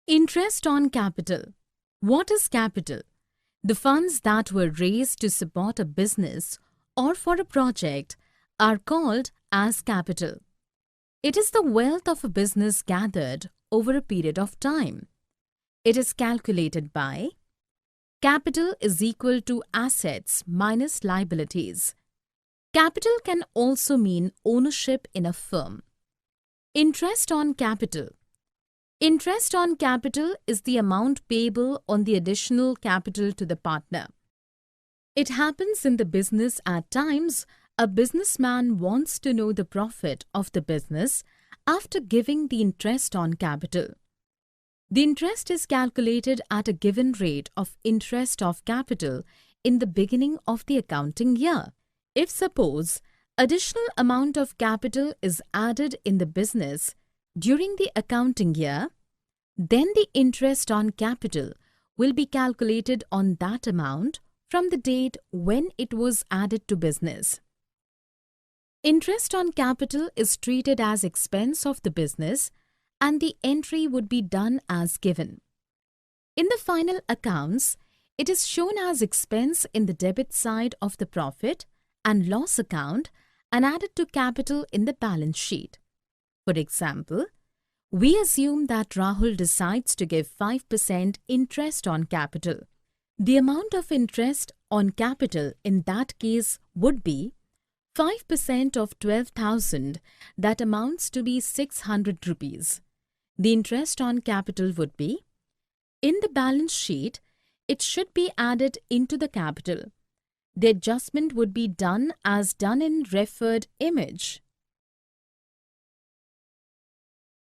Interest on capital. What is capital? The funds that were raised to support a business or for a project are called as capital. It is the wealth of a business gathered over a period of time. It is calculated by capital is equal to assets minus liabilities. Capital can also mean ownership in a firm. Interest on capital. Interest on capital is the amount payable on the additional capital to the partner. It happens in the business at times. A businessman wants to know the profit of the business after giving the interest on capital. The interest is calculated at a given rate of interest of capital in the beginning of the accounting year. If suppose additional amount of capital is added in the business during the accounting year, then the interest on capital will be calculated on that amount from the date when it was added to business. Interest on capital is treated as expense of the business and the entry would be done as given. In the final accounts, it is shown as expense in the debit side of the profit and loss account and added to capital in the balance sheet. For example, we assume that Rahul decides to give 5% interest on capital. The amount of interest on capital in that case would be 5% of 12,000, that amounts to be 600 rupees. The interest on capital would be, in the balance sheet, it should be added into the capital. The adjustment would be done as done in referred image.